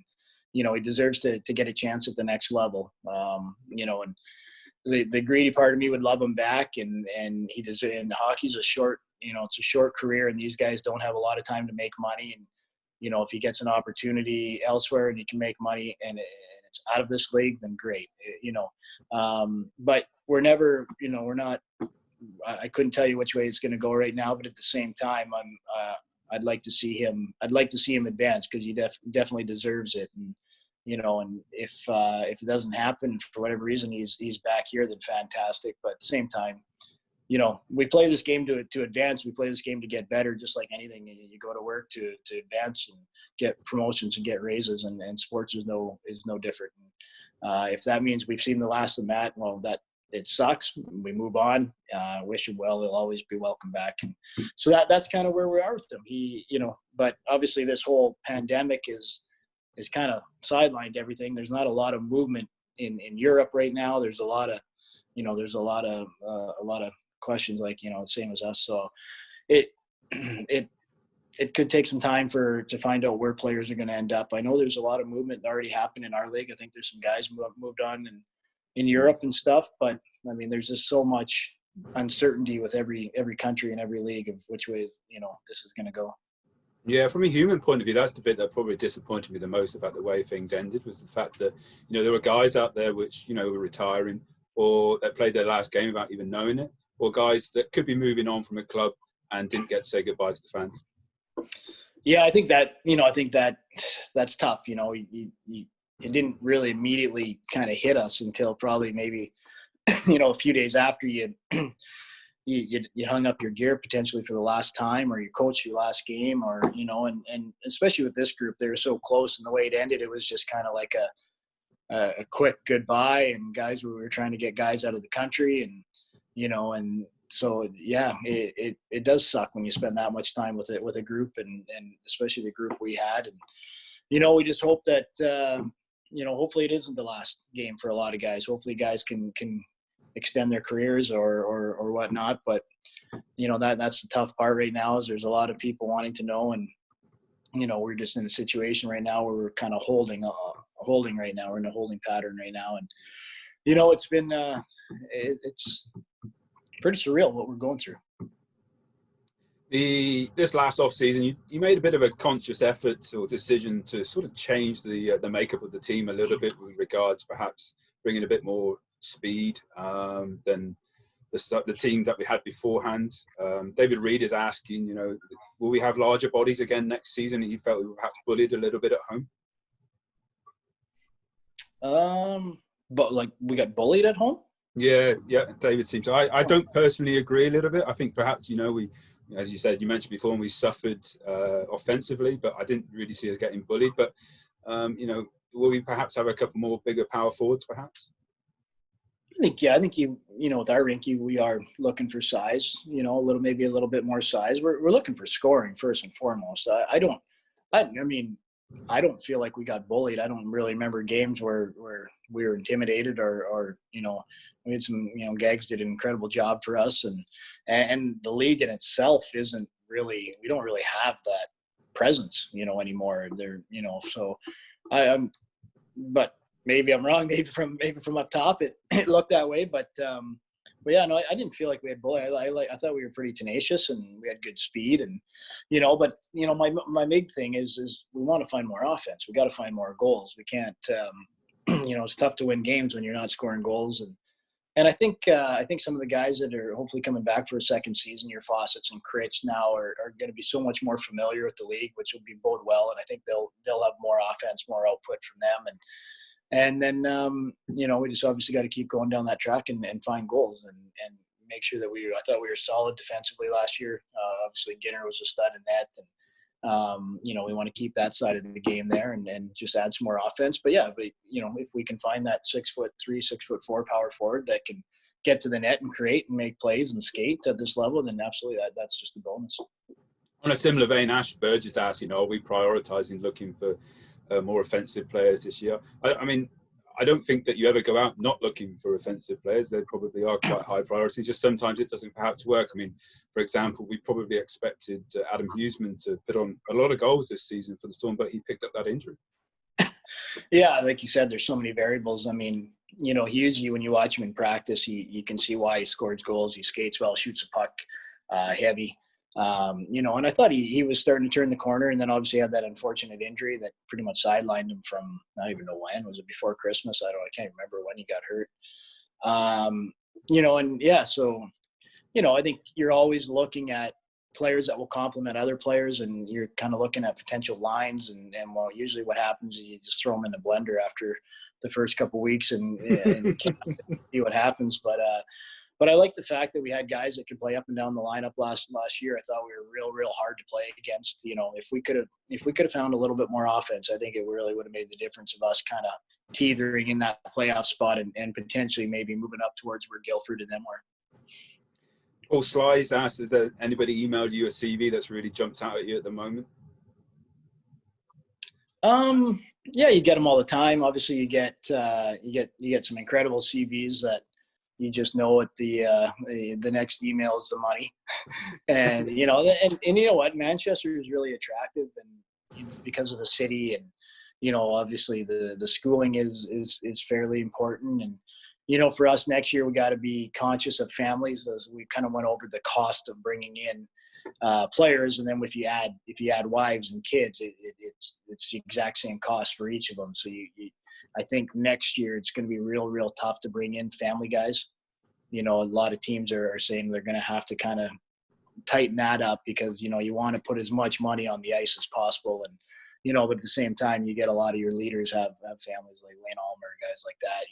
he deserves to get a chance at the next level. And the greedy part of me would love him back, and he deserves. And hockey's a short, it's a short career, and these guys don't have a lot of time to make money. And if he gets an opportunity elsewhere and he can make money, and it's out of this league, then great. But we're never, we're not. I couldn't tell you which way it's going to go right now, but at the same time, I'd like to see him. I'd like to see him advance, because he definitely deserves it. And and if it doesn't happen for whatever reason, he's back here, then fantastic. But at the same time, we play this game to advance. We play this game to get better, just like anything. You go to work to advance and get promotions and get raises, and sports is no different. If that means we've seen the last of Matt, well, that it sucks. We move on. Wish him well. He'll always be welcome back. And so that's kind of where we are with him. But obviously this whole pandemic is kind of sidelined everything. There's not a lot of movement in Europe right now. There's a lot of questions, like, same as us. So it could take some time to find out where players are going to end up. I know there's a lot of movement that already happened in our league. I think there's some guys moved on in Europe and stuff, but I mean, there's just so much uncertainty with every country and every league of which way, this is going to go. Yeah, from a human point of view, that's the bit that probably disappointed me the most about the way things ended, was the fact that, there were guys out there which, were retiring, or that played their last game without even knowing it, or guys that could be moving on from a club and didn't get to say goodbye to the fans. Yeah, I think that's tough. It didn't really immediately kind of hit us until probably maybe, a few days after you hung up your gear potentially for the last time, or you coached your last game, or, and especially with this group, they were so close, and the way it ended, it was just kind of like a quick goodbye, and guys, we were trying to get guys out of the country, and and so yeah, it does suck when you spend that much time with a group, and especially the group we had, and we just hope that hopefully it isn't the last game for a lot of guys. Hopefully guys can extend their careers or whatnot, but that's the tough part right now, is there's a lot of people wanting to know, and we're just in a situation right now where we're kind of holding right now. We're in a holding pattern right now, and it's been it's pretty surreal what we're going through. This last off season, you made a bit of a conscious effort or decision to sort of change the makeup of the team a little bit, with regards perhaps bringing a bit more speed than the team that we had beforehand. David Reed is asking, will we have larger bodies again next season? He felt we were perhaps bullied a little bit at home. But like, we got bullied at home? Yeah, David seems to. I don't personally agree a little bit. I think perhaps, we, as you said, you mentioned before, we suffered offensively, but I didn't really see us getting bullied. But, will we perhaps have a couple more bigger power forwards, perhaps? I think with our rink, we are looking for size, maybe a little bit more size. We're looking for scoring first and foremost. I don't feel like we got bullied. I don't really remember games where we were intimidated or we had some, Gags did an incredible job for us, and the league in itself isn't really, we don't really have that presence, anymore. There, so but maybe I'm wrong. Maybe from up top, it looked that way. But yeah, no, I didn't feel like we had bully. I thought we were pretty tenacious and we had good speed, and But my big thing is we want to find more offense. We got to find more goals. We can't. It's tough to win games when you're not scoring goals, and I think some of the guys that are hopefully coming back for a second season, your Fawcett's and Critch now, are going to be so much more familiar with the league, which will be bode well. And I think they'll have more offense, more output from them, and then, we just obviously got to keep going down that track and find goals and make sure that I thought we were solid defensively last year. Obviously, Ginner was a stud in net, and, we want to keep that side of the game there and just add some more offense. But yeah, if we can find that 6'3", 6'4" power forward that can get to the net and create and make plays and skate at this level, then absolutely that's just a bonus. On a similar vein, Ash Burgess asked, are we prioritizing looking for more offensive players this year? I don't think that you ever go out not looking for offensive players. They probably are quite high priority. Just sometimes it doesn't perhaps work. For example, we probably expected Adam Huseman to put on a lot of goals this season for the Storm, but he picked up that injury. Yeah, like you said, there's so many variables. Husey, when you watch him in practice, you can see why he scores goals. He skates well, shoots a puck heavy. And I thought he was starting to turn the corner, and then obviously had that unfortunate injury that pretty much sidelined him from, not even know when, was it before Christmas? I can't remember when he got hurt. So, I think you're always looking at players that will complement other players, and you're kind of looking at potential lines, and usually what happens is you just throw them in the blender after the first couple of weeks and see what happens. But I like the fact that we had guys that could play up and down the lineup last year. I thought we were real hard to play against. If we could have found a little bit more offense, I think it really would have made the difference of us kind of teetering in that playoff spot and potentially maybe moving up towards where Guilford and them were. Paul Slice asked, has there anybody emailed you a CV that's really jumped out at you at the moment? Yeah, you get them all the time. Obviously, you get some incredible CVs that you just know what the next email is the money. And you know what, Manchester is really attractive, and because of the city, and obviously the schooling is fairly important. And for us next year, we got to be conscious of families, as we kind of went over the cost of bringing in players, and then if you add wives and kids, it's the exact same cost for each of them. So I think next year it's going to be real tough to bring in family guys. A lot of teams are saying they're going to have to kind of tighten that up, because you want to put as much money on the ice as possible, and but at the same time, you get a lot of your leaders have families, like Lane Almer, guys like that.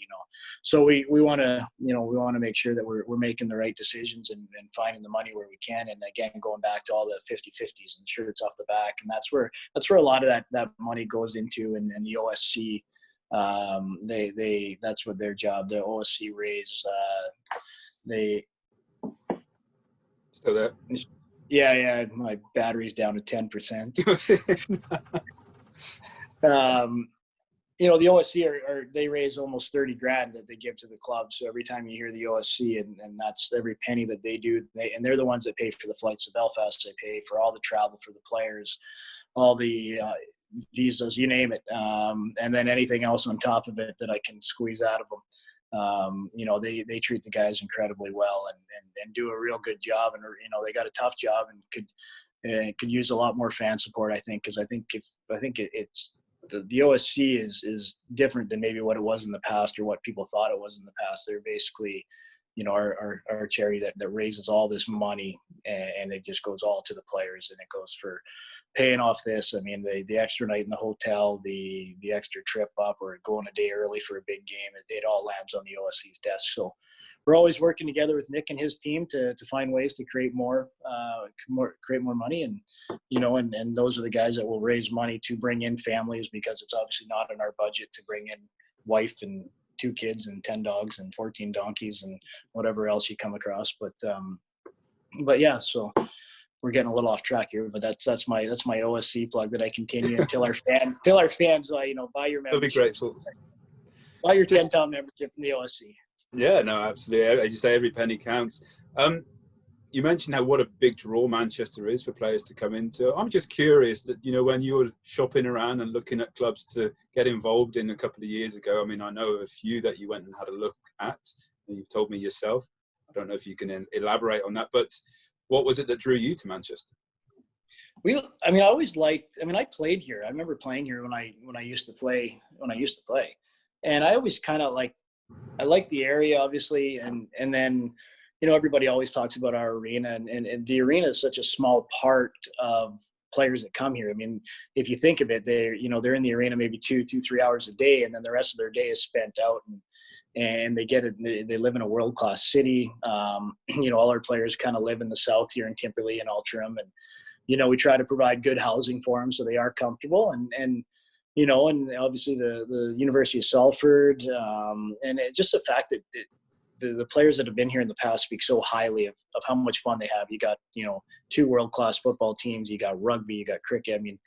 So we want to make sure that we're making the right decisions and finding the money where we can. And again, going back to all the 50-50s and shirts off the back, and that's where a lot of that money goes into, and the OSC That's what their job. The OSC raise. They Still there? Yeah. My battery's down to 10%. The OSC they raise almost 30 grand that they give to the club. So every time you hear the OSC, and that's every penny that they do, and they're the ones that pay for the flights to Belfast. They pay for all the travel for the players, all the visas, you name it, and then anything else on top of it that I can squeeze out of them. They treat the guys incredibly well and do a real good job. And they got a tough job and could use a lot more fan support, I think, because I think it's the OSC is different than maybe what it was in the past or what people thought it was in the past. They're basically, our charity that raises all this money, and it just goes all to the players, and it goes for paying off this. I mean, the extra night in the hotel, the extra trip up, or going a day early for a big game, it all lands on the OSC's desk. So we're always working together with Nick and his team to find ways to create more money, and those are the guys that will raise money to bring in families, because it's obviously not in our budget to bring in wife and 2 kids and 10 dogs and 14 donkeys and whatever else you come across. But yeah, so we're getting a little off track here, but that's my OSC plug that I continue until our fans buy your membership. They'll be grateful. Buy your 10-pound membership from the OSC. Yeah, no, absolutely. As you say, every penny counts. You mentioned what a big draw Manchester is for players to come into. I'm just curious that, when you're shopping around and looking at clubs to get involved in a couple of years ago, I mean, I know of a few that you went and had a look at, and you've told me yourself. I don't know if you can elaborate on that, but what was it that drew you to Manchester? I played here. I remember playing here when I used to play, and I always kind of I like the area, obviously, and then, everybody always talks about our arena, and the arena is such a small part of players that come here. I mean, if you think of it, they're in the arena maybe 2-3 hours a day, and then the rest of their day is spent out, and they live in a world-class city. All our players kind of live in the south here in Timperley and Altrincham, and, we try to provide good housing for them so they are comfortable, and obviously the University of Salford, and just the fact that the players that have been here in the past speak so highly of how much fun they have. You got, 2 world-class football teams, you got rugby, you got cricket. I mean,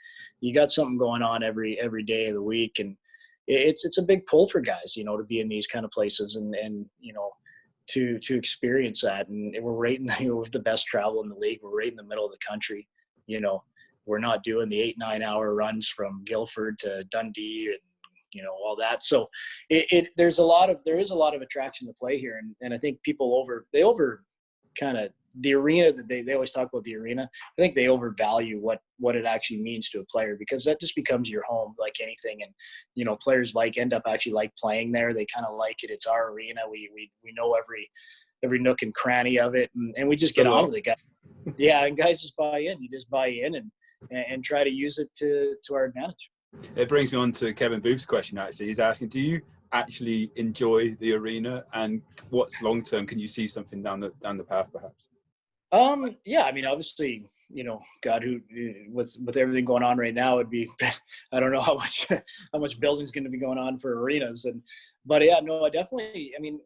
you got something going on every day of the week, and it's a big pull for guys, to be in these kind of places and to experience that. And we're right with the best travel in the league. We're right in the middle of the country. We're not doing the 8-9 hour runs from Guildford to Dundee and, all that. So there is a lot of attraction to play here. And I think people over kind of the arena that they always talk about the arena. I think they overvalue what it actually means to a player, because that just becomes your home like anything. And, players end up actually playing there. They kind of like it. It's our arena. We know every nook and cranny of it. And we just get on with it, guys. Yeah. And guys just buy in. You just buy in and try to use it to our advantage. It brings me on to Kevin Booth's question, actually. He's asking, do you actually enjoy the arena, and what's long-term? Can you see something down the path, perhaps? Yeah, I mean, obviously, God, with everything going on right now, it'd be, I don't know how much building's going to be going on for arenas. But yeah, no, I definitely, I mean,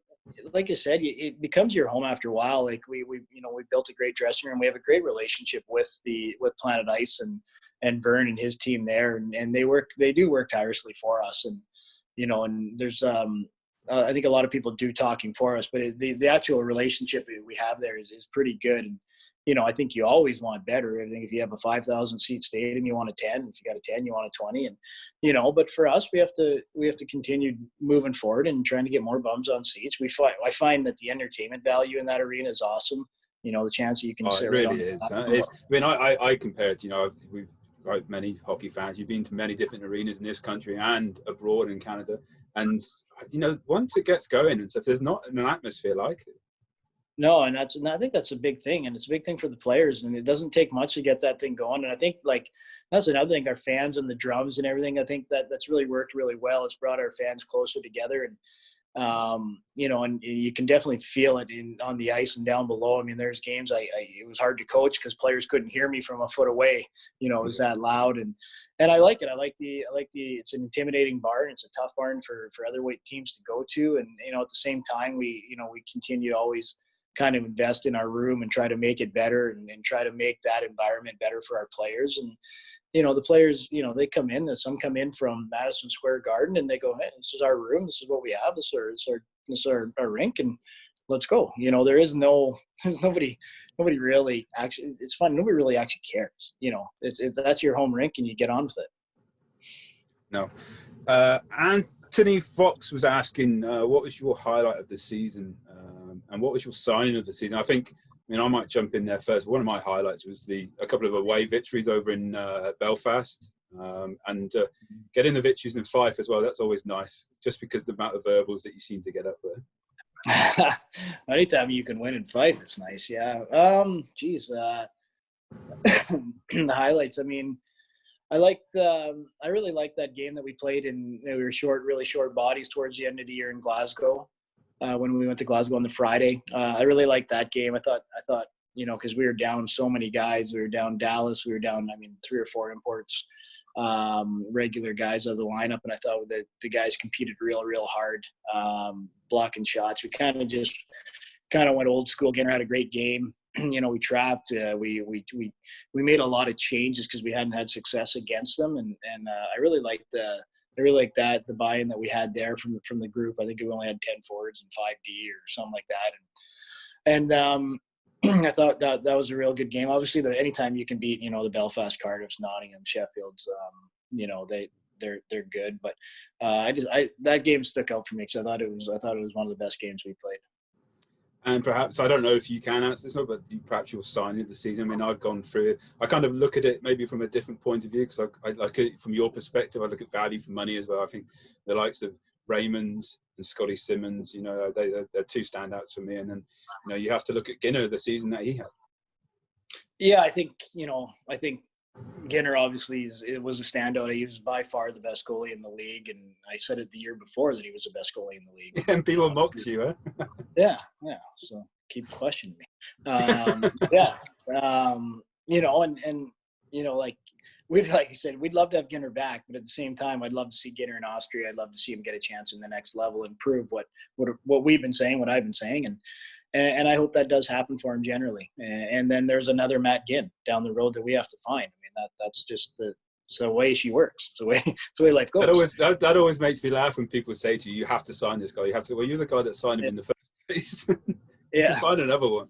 like I said, it becomes your home after a while. Like we built a great dressing room. We have a great relationship with Planet Ice and Vern and his team there, and they do work tirelessly for us. And and there's I think a lot of people do talking for us, but the actual relationship we have there is pretty good. And I think you always want better. I think if you have a 5,000 seat stadium, you want a 10. If you got a 10, you want a 20. And but for us, we have to continue moving forward and trying to get more bums on seats. I find that the entertainment value in that arena is awesome. The chance that you can sit it really is. I compare it. We've got many hockey fans. You've been to many different arenas in this country and abroad in Canada. And, once it gets going and stuff, there's not an atmosphere like it. No, and I think that's a big thing, and it's a big thing for the players, and it doesn't take much to get that thing going. And I think that's another thing, our fans and the drums and everything. I think that's really worked really well. It's brought our fans closer together, and You know, and you can definitely feel it on the ice and down below. I mean, there's games it was hard to coach because players couldn't hear me from a foot away. You know, it was that loud, and I like it. I like the it's an intimidating barn. It's a tough barn for other weight teams to go to, and you know, at the same time, we continue to always kind of invest in our room and try to make it better and try to make that environment better for our players. And you know, the players, you know, they come in, and some come in from Madison Square Garden, and they go, hey, this is our room, this is what we have, this is our rink, and let's go. You know, there is nobody really actually, it's fun, nobody really actually cares. You know, it's that's your home rink, and you get on with it. No. Anthony Fox was asking, what was your highlight of the season, and what was your signing of the season? I mean, I might jump in there first. One of my highlights was a couple of away victories over in Belfast, and getting the victories in Fife as well. That's always nice, just because the amount of verbals that you seem to get up there. Anytime you can win in Fife, it's nice. Yeah. The highlights. I mean, I really liked that game that we played in. You know, we were really short bodies towards the end of the year in Glasgow. When we went to Glasgow on the Friday, I really liked that game. I thought, you know, because we were down so many guys. We were down Dallas. We were down, 3 or 4 imports, regular guys out of the lineup. And I thought that the guys competed real hard, blocking shots. We kind of went old school. Ginner had a great game. You know, we trapped. We made a lot of changes because we hadn't had success against them. And I really liked the buy-in that we had there from the group. I think we only had 10 forwards and 5D or something like that. And I thought that was a real good game. Obviously, anytime you can beat, you know, the Belfast, Cardiffs, Nottingham, Sheffields, you know, they're good. But that game stuck out for me because I thought it was one of the best games we played. And perhaps, I don't know if you can answer this, but perhaps your signing of the season. I mean, I've gone through it. I kind of look at it maybe from a different point of view, because I like it from your perspective. I look at value for money as well. I think the likes of Raymond and Scotty Simmons, you know, they're 2 standouts for me. And then, you know, you have to look at Ginner, the season that he had. Yeah, I think Ginner obviously was a standout. He was by far the best goalie in the league, and I said it the year before that he was the best goalie in the league. And people mocked you, huh? Yeah. So keep questioning me. Yeah. You know, and you know, like you said, we'd love to have Ginner back, but at the same time, I'd love to see Ginner in Austria. I'd love to see him get a chance in the next level and prove what we've been saying, what I've been saying, and I hope that does happen for him generally. And then there's another Matt Ginn down the road that we have to find. I mean, that's just the way she works. It's the way life goes. That always makes me laugh when people say to you have to sign this guy. You have to. Well, you're the guy that signed him in the first place. Yeah. Find another one.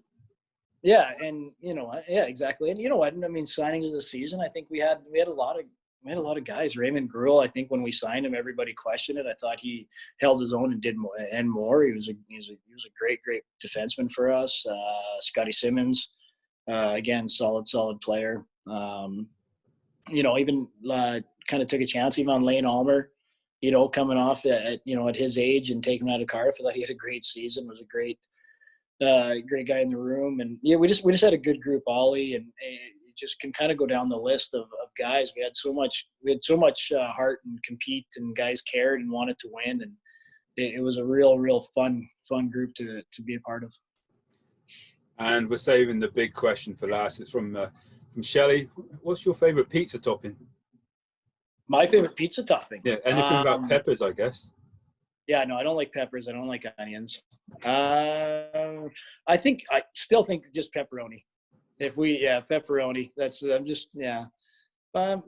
Yeah, and you know, yeah, exactly. And you know what? I mean, signing of the season, I think we had a lot of guys. Raymond Gruel, I think when we signed him, everybody questioned it. I thought he held his own and did more. He was a great defenseman for us. Scotty Simmons, again, solid player. You know, even kind of took a chance even on Lane Almer. You know, coming off at his age and taking him out of Cardiff. I thought he had a great season. Was a great guy in the room. And yeah, we just had a good group, Ollie, and it just can kind of go down the list of guys. We had so much heart and compete, and guys cared and wanted to win, and it was a real fun group to be a part of. And we're saving the big question for last. It's from Shelley. What's your favorite pizza topping? My favorite pizza topping? Yeah, anything about peppers, I guess. Yeah, no, I don't like peppers. I don't like onions. I still think just pepperoni. Pepperoni.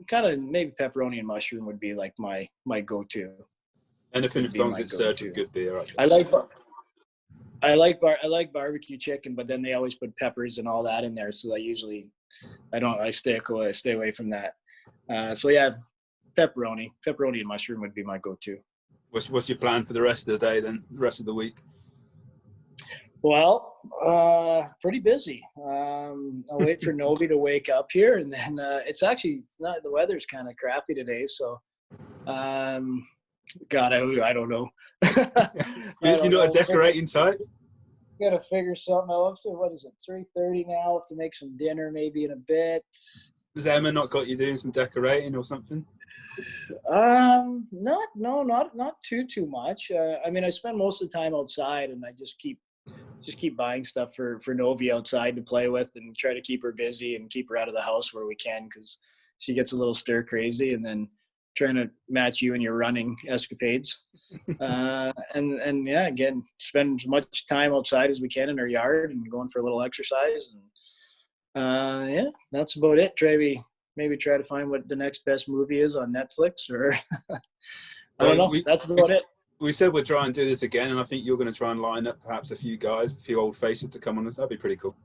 Kind of maybe pepperoni and mushroom would be like my go-to. Anything as long as it's served with good beer. I like barbecue chicken, but then they always put peppers and all that in there. So I stay away from that. So yeah, pepperoni and mushroom would be my go-to. What's your plan for the rest of the day then? The rest of the week? Well, pretty busy. I'll wait for Novi to wake up here, and then it's actually not. The weather's kind of crappy today, so God, I don't know. You're not a decorating type? Got to figure something out. What is it? 3:30 now. Have to make some dinner maybe in a bit. Has Emma not got you doing some decorating or something? Not too much. I mean, I spend most of the time outside, and I just keep buying stuff for Novi outside to play with, and try to keep her busy and keep her out of the house where we can, because she gets a little stir crazy, and then trying to match you in your running escapades. And yeah, again, spend as much time outside as we can in our yard and going for a little exercise. And yeah, that's about it. Maybe try to find what the next best movie is on Netflix, or I don't know. That's about it. We said we'd try and do this again, and I think you're going to try and line up perhaps a few guys, a few old faces to come on this. That'd be pretty cool.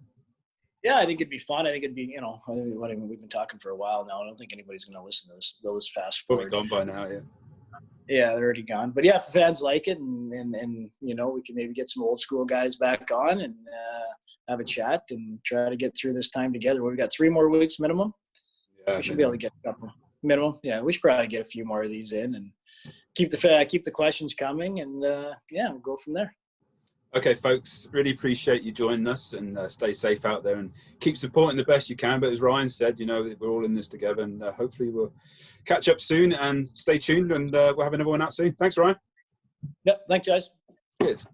Yeah, I think it'd be fun. I think it'd be, we've been talking for a while now. I don't think anybody's going to listen to those fast forward. Probably gone by now, yeah. Yeah, they're already gone. But yeah, if the fans like it, and we can maybe get some old school guys back on and have a chat and try to get through this time together. We've got 3 more weeks minimum. Yeah, we should be able to get a couple minimum. Yeah, we should probably get a few more of these in and keep the questions coming, and we'll go from there. Okay, folks, really appreciate you joining us, and stay safe out there and keep supporting the best you can. But as Ryan said, we're all in this together, and hopefully we'll catch up soon, and stay tuned, and we'll have another one out soon. Thanks, Ryan. Yep, thanks, guys. Cheers.